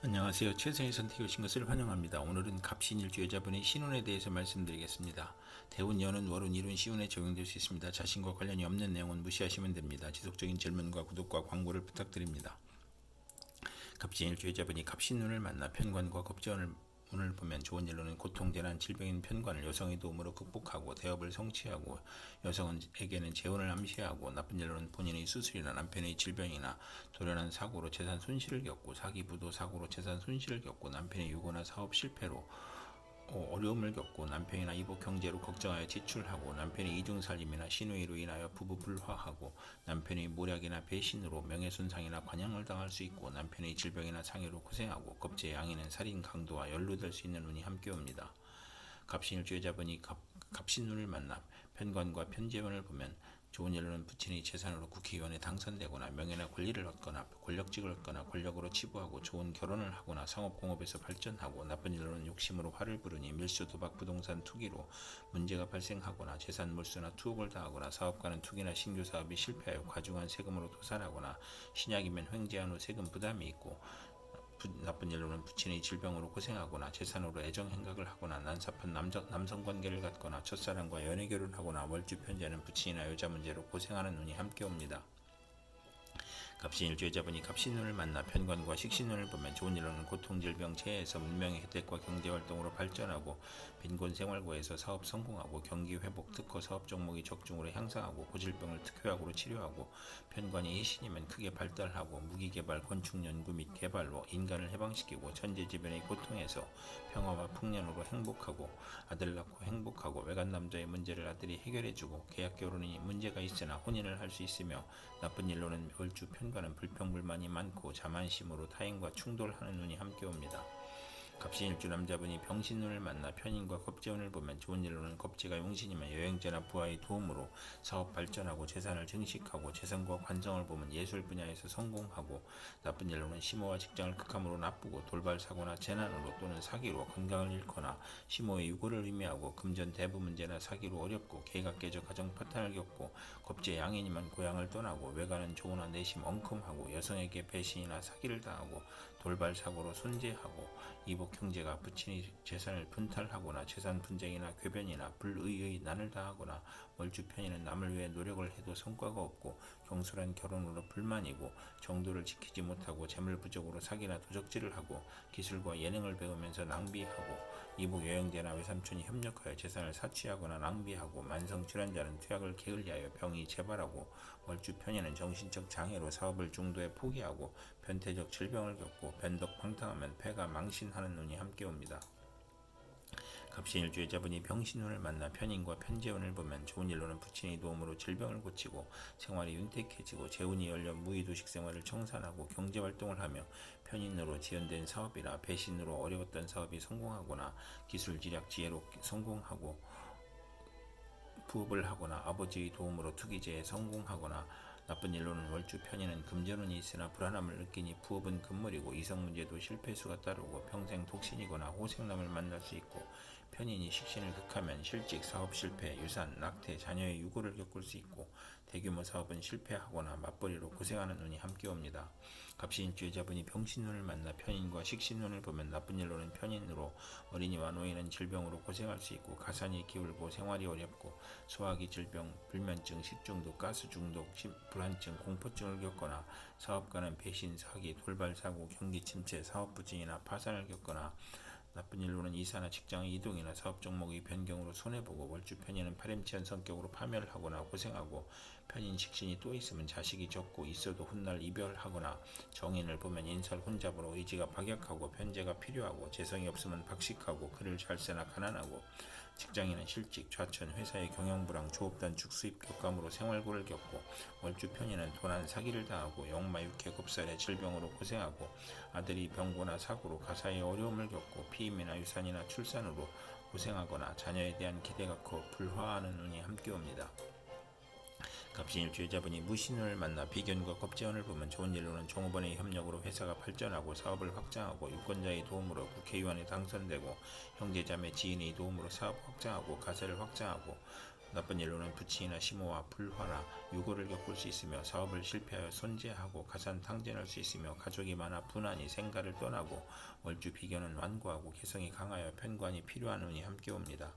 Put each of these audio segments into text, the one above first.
안녕하세요. 최선의 선택이 오신 것을 환영합니다. 오늘은 갑신일주여자분의 신운에 대해서 말씀드리겠습니다. 대운, 연운, 월운, 일운, 시운에 적용될 수 있습니다. 자신과 관련이 없는 내용은 무시하시면 됩니다. 지속적인 질문과 구독과 광고를 부탁드립니다. 갑신일주여자분이 갑신운을 만나 편관과 겁재운을 보면 좋은 일로는 고통, 재난, 질병인 편관을 여성의 도움으로 극복하고 대업을 성취하고, 여성에게는 재혼을 암시하고, 나쁜 일로는 본인의 수술이나 남편의 질병이나 돌연한 사고로 재산 손실을 겪고, 사기, 부도, 사고로 재산 손실을 겪고, 남편의 유고나 사업 실패로 어려움을 겪고, 남편이나 이복 경제로 걱정하여 지출하고, 남편의 이중살림이나 신우이로 인하여 부부 불화하고, 남편의 모략이나 배신으로 명예손상이나 관양을 당할 수 있고, 남편의 질병이나 상해로 고생하고, 겁제 양에는 살인 강도와 연루될 수 있는 운이 함께 옵니다. 갑신일주여자분이 갑신운을 만나 편관과 편재운을 보면 좋은 일로는 부친의 재산으로 국회의원에 당선되거나 명예나 권리를 얻거나 권력직을 얻거나 권력으로 치부하고 좋은 결혼을 하거나 상업공업에서 발전하고, 나쁜 일로는 욕심으로 화를 부르니 밀수, 도박, 부동산, 투기로 문제가 발생하거나 재산 몰수나 투옥을 당하거나, 사업가는 투기나 신규 사업이 실패하여 과중한 세금으로 도산하거나, 신약이면 횡재한 후 세금 부담이 있고, 나쁜 일로는 부친의 질병으로 고생하거나 재산으로 애정행각을 하거나, 난삽한 남성관계를 갖거나, 첫사랑과 연애결혼하거나, 월주편제는 부친이나 여자 문제로 고생하는 운이 함께 옵니다. 갑신일주여자분이 갑신운을 만나 편관과 식신운을 보면 좋은 일로는 고통, 질병, 재해에서 문명의 혜택과 경제활동으로 발전하고, 빈곤 생활고에서 사업 성공하고, 경기 회복, 특허 사업 종목이 적중으로 향상하고, 고질병을 특효약으로 치료하고, 편관이 해신이면 크게 발달하고, 무기개발, 건축연구 및 개발로 인간을 해방시키고, 천재지변의 고통에서 평화와 풍년으로 행복하고, 아들 낳고 행복하고, 외간 남자의 문제를 아들이 해결해주고, 계약 결혼이 문제가 있으나 혼인을 할 수 있으며, 나쁜 일로는 월주 편관은 불평불만이 많고 자만심으로 타인과 충돌하는 운이 함께 옵니다. 갑신일주 남자분이 병신운을 만나 편인과 겁재운을 보면 좋은 일로는 겁재가 용신이면 여행자나 부하의 도움으로 사업 발전하고 재산을 증식하고, 재산과 관성을 보면 예술 분야에서 성공하고, 나쁜 일로는 심호와 직장을 극함으로 나쁘고, 돌발 사고나 재난으로 또는 사기로 건강을 잃거나, 심호의 유고를 의미하고, 금전 대부 문제나 사기로 어렵고, 계각 깨져 가정 파탄을 겪고, 겁재 양인이면 고향을 떠나고, 외가는 조우나 내심 엉큼하고, 여성에게 배신이나 사기를 당하고, 돌발 사고로 손재하고, 이복 형제가 부친의 재산을 분탈하거나, 재산 분쟁이나 궤변이나 불의의 난을 당하거나, 월주편이는 남을 위해 노력을 해도 성과가 없고, 경솔한 결혼으로 불만이고, 정도를 지키지 못하고 재물 부족으로 사기나 도적질을 하고, 기술과 예능을 배우면서 낭비하고, 이복 여행자나 외삼촌이 협력하여 재산을 사취하거나 낭비하고, 만성 질환자는 투약을 게을리하여 병이 재발하고, 월주편에는 정신적 장애로 사업을 중도에 포기하고, 변태적 질병을 겪고, 변덕방탕하면 폐가 망신하는 운이 함께 옵니다. 갑신일주여자분이 병신운을 만나 편인과 편재운을 보면 좋은 일로는 부친의 도움으로 질병을 고치고, 생활이 윤택해지고, 재운이 열려 무의도식 생활을 청산하고, 경제활동을 하며, 편인으로 지연된 사업이나 배신으로 어려웠던 사업이 성공하거나, 기술 지략 지혜로 성공하고, 부업을 하거나, 아버지의 도움으로 투기제에 성공하거나, 나쁜 일로는 월주 편인은 금전운이 있으나 불안함을 느끼니 부업은 금물이고, 이성문제도 실패수가 따르고, 평생 독신이거나 호생남을 만날 수 있고, 편인이 식신을 극하면 실직, 사업 실패, 유산, 낙태, 자녀의 유고를 겪을 수 있고, 대규모 사업은 실패하거나 맞벌이로 고생하는 운이 함께 옵니다. 갑신일주여자분이 병신운을 만나 편인과 식신운을 보면 나쁜 일로는 편인으로 어린이와 노인은 질병으로 고생할 수 있고, 가산이 기울고 생활이 어렵고, 소화기 질병, 불면증, 식중독, 가스중독, 불안증, 공포증을 겪거나, 사업가는 배신, 사기, 돌발 사고, 경기 침체, 사업 부진이나 파산을 겪거나, 나쁜 일로는 이사나 직장의 이동이나 사업 종목의 변경으로 손해보고, 월주 편인은 파렴치한 성격으로 파멸을 하거나 고생하고, 편인 식신이 또 있으면 자식이 적고 있어도 훗날 이별하거나, 정인을 보면 인설 혼잡으로 의지가 박약하고 편재가 필요하고, 재성이 없으면 박식하고 글을 잘 쓰나 가난하고, 직장인은 실직, 좌천, 회사의 경영불황, 조업단축, 수입 격감으로 생활고를 겪고, 월주 편인은 도난, 사기를 당하고, 영마, 육해, 겁살에 질병으로 고생하고, 아들이 병고나 사고로 가사의 어려움을 겪고, 피임이나 유산이나 출산으로 고생하거나, 자녀에 대한 기대가 커 불화하는 운이 함께 옵니다. 갑신일주여자분이 무신운을 만나 비견과 겁재운을 보면 좋은 일로는 종업원의 협력으로 회사가 발전하고, 사업을 확장하고, 유권자의 도움으로 국회의원에 당선되고, 형제자매 지인의 도움으로 사업 확장하고, 가세를 확장하고, 나쁜 일로는 부친이나 시모와 불화나 유고를 겪을 수 있으며 사업을 실패하여 손재하고 가산탕진할 수 있으며 가족이 많아 분하니 생가를 떠나고 월주 비견은 완고하고 개성이 강하여 편관이 필요한 운이 함께 옵니다.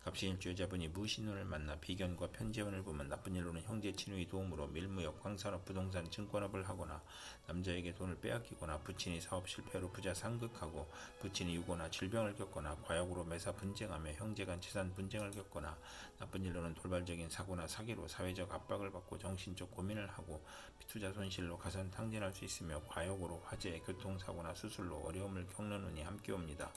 갑신일주 여자분이 무신운을 만나 비견과 편재운을 보면 나쁜 일로는 형제 친구의 도움으로 밀무역, 광산업, 부동산, 증권업을 하거나 남자에게 돈을 빼앗기거나 부친이 사업 실패로 부자 상극하고 부친이 유고나 질병을 겪거나 과욕으로 매사 분쟁하며 형제 간 재산 분쟁을 겪거나 나쁜 일로는 돌발적인 사고나 사기로 사회적 압박을 받고 정신적 고민을 하고 투자 손실로 가산 탕진할 수 있으며 과욕으로 화재, 교통사고나 수술로 어려움을 겪는 운이 함께 옵니다.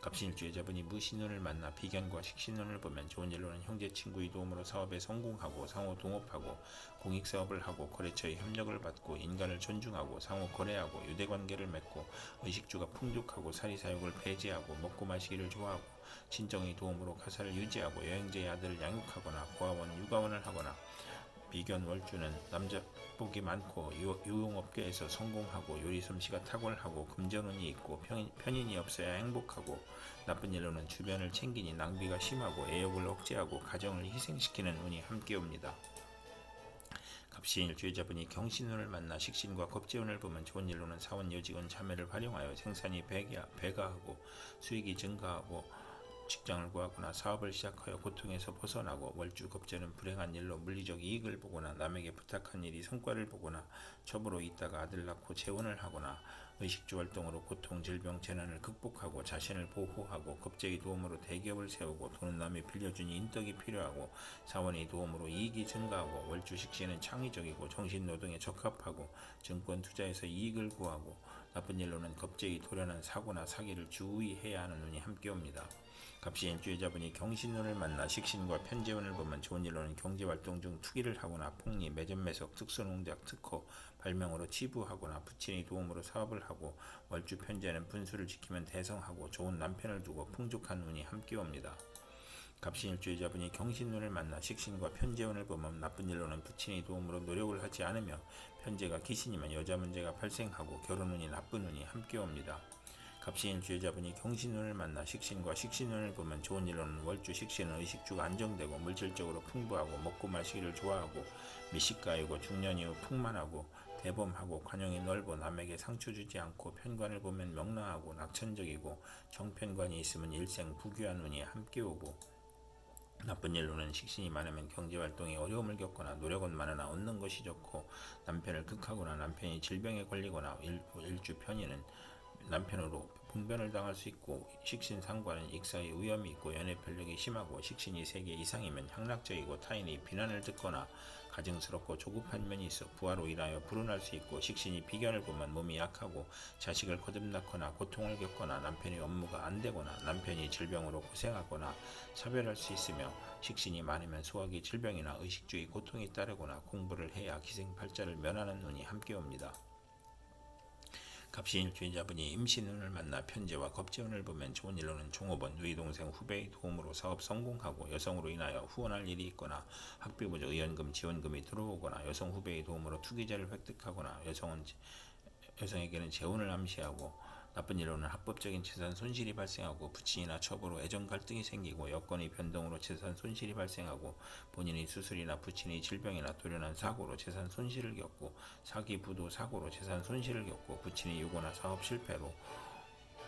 갑신일주 여자분이 무신운을 만나 비견과 식신운을 보면 좋은 일로는 형제 친구의 도움으로 사업에 성공하고 상호 동업하고 공익사업을 하고 거래처의 협력을 받고 인간을 존중하고 상호 거래하고 유대관계를 맺고 의식주가 풍족하고 사리사욕을 배제하고 먹고 마시기를 좋아하고 친정의 도움으로 가사를 유지하고 여행자의 아들을 양육하거나 고아원, 육아원을 하거나 비견 월주는 남자 복이 많고 유용업계에서 성공하고 요리 솜씨가 탁월하고 금전운이 있고 편인이 없어야 행복하고 나쁜 일로는 주변을 챙기니 낭비가 심하고 애욕을 억제하고 가정을 희생시키는 운이 함께 옵니다. 갑신일주 여자분이 경신운을 만나 식신과 겁재운을 보면 좋은 일로는 사원 여직원 자매를 활용하여 생산이 배가하고 수익이 증가하고 직장을 구하거나 사업을 시작하여 고통에서 벗어나고 월주 겁재는 불행한 일로 물리적 이익을 보거나 남에게 부탁한 일이 성과를 보거나 첩으로 있다가 아들 낳고 재혼을 하거나 의식주 활동으로 고통, 질병, 재난을 극복하고 자신을 보호하고 겁재의 도움으로 대기업을 세우고 돈은 남이 빌려주니 인덕이 필요하고 사원의 도움으로 이익이 증가하고 월주 식신은 창의적이고 정신노동에 적합하고 증권 투자에서 이익을 구하고 나쁜 일로는 겁재의 도련한 사고나 사기를 주의해야 하는 운이 함께 옵니다. 갑신일주 여자분이 경신운을 만나 식신과 편재운을 보면 좋은 일로는 경제활동 중 투기를 하거나 폭리, 매점매석, 특수농작, 특허, 발명으로 치부하거나 부친의 도움으로 사업을 하고 월주 편재는 분수를 지키면 대성하고 좋은 남편을 두고 풍족한 운이 함께 옵니다. 갑신일주 여자분이 경신운을 만나 식신과 편재운을 보면 나쁜 일로는 부친의 도움으로 노력을 하지 않으며 편재가 기신이면 여자 문제가 발생하고 결혼운이 나쁜 운이 함께 옵니다. 갑신일주 여자분이 경신운을 만나 식신과 식신운을 보면 좋은 일로는 월주 식신은 의식주가 안정되고 물질적으로 풍부하고 먹고 마시기를 좋아하고 미식가이고 중년 이후 풍만하고 대범하고 관용이 넓어 남에게 상처 주지 않고 편관을 보면 명랑하고 낙천적이고 정편관이 있으면 일생 부귀한 운이 함께 오고 나쁜 일로는 식신이 많으면 경제활동에 어려움을 겪거나 노력은 많으나 얻는 것이 적고 남편을 극하거나 남편이 질병에 걸리거나 일주 편의는 남편으로 봉변을 당할 수 있고 식신상과는 익사의 위험이 있고 연애 편력이 심하고 식신이 3개 이상이면 향락적이고 타인이 비난을 듣거나 가증스럽고 조급한 면이 있어 부하로 인하여 불운할 수 있고 식신이 비견을 보면 몸이 약하고 자식을 거듭났거나 고통을 겪거나 남편의 업무가 안되거나 남편이 질병으로 고생하거나 차별할 수 있으며 식신이 많으면 소화기 질병이나 의식주의 고통이 따르거나 공부를 해야 기생팔자를 면하는 운이 함께 옵니다. 갑신일주자분이 임신운을 만나 편재와 겁재운을 보면 좋은 일로는 종업원, 누이동생, 후배의 도움으로 사업 성공하고 여성으로 인하여 후원할 일이 있거나 학비부적 의연금, 지원금이 들어오거나 여성 후배의 도움으로 투기자를 획득하거나 여성에게는 재혼을 암시하고 나쁜 일로는 합법적인 재산 손실이 발생하고 부친이나 첩으로 애정 갈등이 생기고 여건의 변동으로 재산 손실이 발생하고 본인의 수술이나 부친의 질병이나 돌연한 사고로 재산 손실을 겪고 사기, 부도, 사고로 재산 손실을 겪고 부친의 유고나 사업 실패로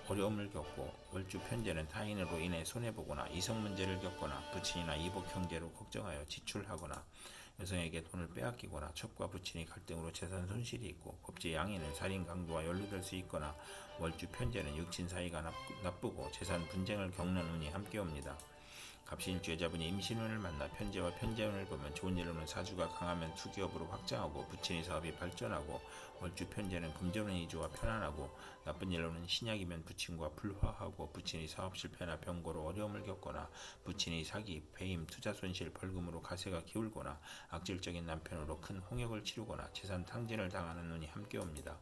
어려움을 겪고 월주 편재는 타인으로 인해 손해보거나 이성 문제를 겪거나 부친이나 이복 형제로 걱정하여 지출하거나 여성에게 돈을 빼앗기거나 첩과 부친의 갈등으로 재산 손실이 있고 겁재 양인은 살인 강도와 연루될 수 있거나 월주 편재는 육친 사이가 나쁘고 재산 분쟁을 겪는 운이 함께 옵니다. 갑신일주 여자분이 임신운을 만나 편재와 편재운을 보면 좋은 일로는 사주가 강하면 투기업으로 확장하고 부친의 사업이 발전하고 월주 편재는 금전운이 좋아 편안하고 나쁜 일로는 신약이면 부친과 불화하고 부친의 사업 실패나 병고로 어려움을 겪거나 부친의 사기, 배임, 투자 손실, 벌금으로 가세가 기울거나 악질적인 남편으로 큰 홍역을 치르거나 재산 탕진을 당하는 운이 함께 옵니다.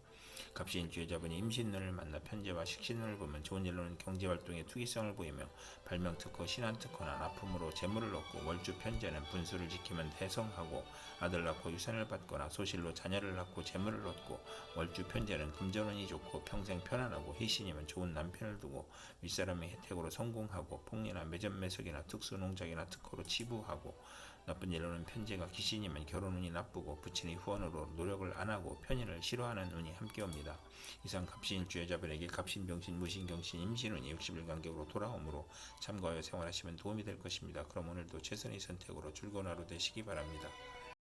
갑신 주여자분이 임신운을 만나 편제와 식신운을 보면 좋은 일로는 경제활동에 투기성을 보이며 발명특허, 신한특허나 납품으로 재물을 얻고 월주 편제는 분수를 지키면 대성하고 아들 낳고 유산을 받거나 소실로 자녀를 낳고 재물을 얻고 월주 편제는 금전운이 좋고 평생 편안하고 희신이면 좋은 남편을 두고 윗사람의 혜택으로 성공하고 폭리나 매점 매석이나 특수농장이나 특허로 치부하고 나쁜 일로는 편제가 기신이면 결혼운이 나쁘고 부친의 후원으로 노력을 안하고 편인을 싫어하는 운이 함께 옵니다. 이상 갑신일주 여자분에게 갑신병신, 무신경신, 임신운이 60일 간격으로 돌아오므로 참고하여 생활하시면 도움이 될 것입니다. 그럼 오늘도 최선의 선택으로 즐거운 하루 되시기 바랍니다.